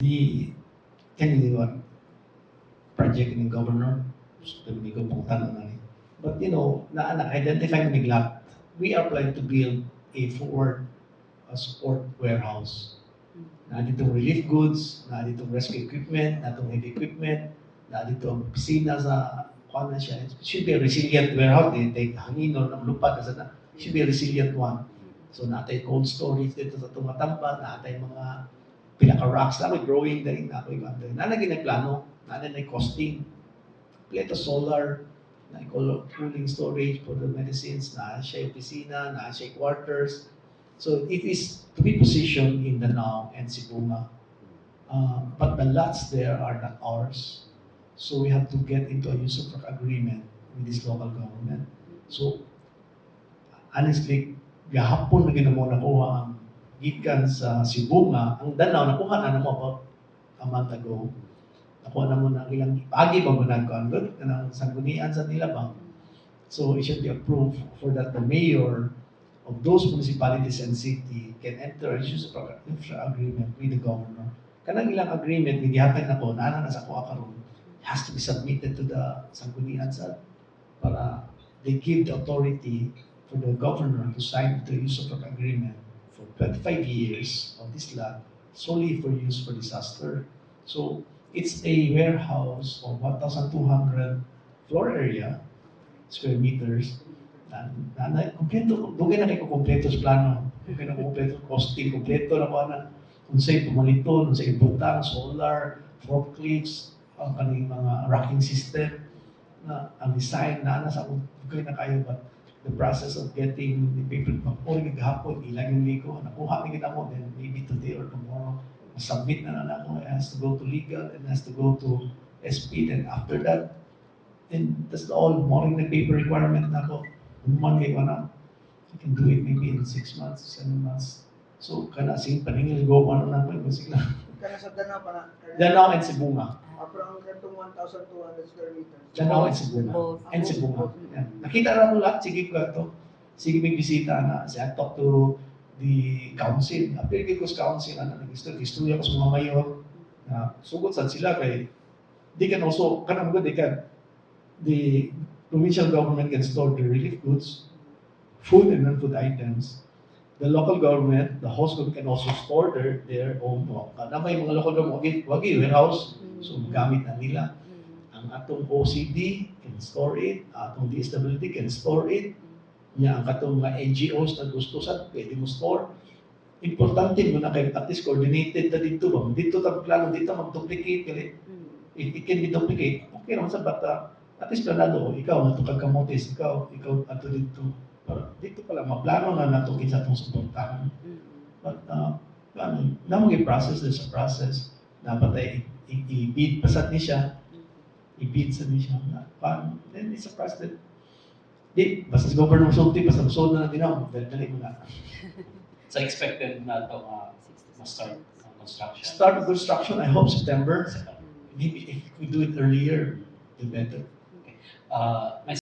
The kaniliwan project ni governor, hindi ko pong tanong na ni. But identify mo neglect. We are planning to build a forward support warehouse. Na dito relief goods, na dito rescue equipment, na itong heavy equipment, na dito ang opisina sa kuwan na siya. It should be a resilient warehouse. They hangin or ng lupa kasi na it should be a resilient one. So natay cold storage dito sa tumatamba, natay mga pinaka-rocks na growing na rin na ako yung nalagay na plano, nalagay na costing, kompleto solar, na cooling storage for the medicines, na siya opisina, na siya quarters. So it is to be positioned in Danao and Sibunga. But the lots there are not ours. So we have to get into a use of agreement with this local government. So honestly, gahapon na ginamo nakuha ang gikan sa Sibunga, ang Danao nakuha na mo about a month ago. Nakuha na mo na ilang agi ba mo nagkuhan doon kanang sanggunian sa nila bang. So it should be approved for that the mayor of those municipalities and city can enter a use of agreement with the governor. Kanang ilang agreement ni gihatag nako na sa kuha karon has to be submitted to the sanggunian sa para they give the authority for the governor to sign the use of agreement for 25 years of this land solely for use for disaster. So it's a warehouse of 1,200 floor area, square meters. Kompleto, dugay na kayo kompleto sa plano. Dugay na kompleto, costing, kompleto na pa na kung sa'yo pumalito, kung sa'yo butang, solar, forklifts, ang kaning mga racking system, na ang design na nasa dugay na kayo, but the process of getting the people pag-uli gahapon, ilang yung liko, nakuha ni kita mo, then maybe today or tomorrow, submit na ako, it has to go to legal, it has to go to SP, then after that, then that's all, morning na paper requirement na ako, kay na, you can do it maybe in 6 months, 7 months. So, kana sige, paningil go ko na ko, sige lang. Kana sa Danao pa na? Danao and Sibunga. Pero ang kantong 1,200 square meters. Danao and Sibunga. And Sibunga. Yeah. Nakita na mo lahat, sige ko ito. Sige may bisita na. I talk to the council. Appeal ko sa council, nag-istorya ko sa mga mayor. Sugot saan sila kay they can also, kanang mga the provincial government can store the relief goods, food and non-food items. The local government, the host government can also store their own. Na may mga local government, wagi warehouse, so gamit na nila. Ang atong OCD can store it, atong DSWD can store it. Ang atong mga NGOs na gusto sa, pwede mo store. Importante mo na kayo, at least coordinated na dito ba? Dito tayong plano, dito mag-duplicate. It can be duplicate. Okay naman sa bata. At least planado, ikaw, natong kagkamotes, ikaw, ato dito. Dito pala, maplano na nato kinsa itong suportahan. But, namang i-process, there's a process. Dapat ay i-bid pasat ni siya. I-bid sa ni siya. Then it's a process that, basta si Governor Sulti, basta masod na natin ako, dali mo na. So expected na ito ma-start ang construction? Start of construction, I hope September. Maybe if we do it earlier, the better. Okay.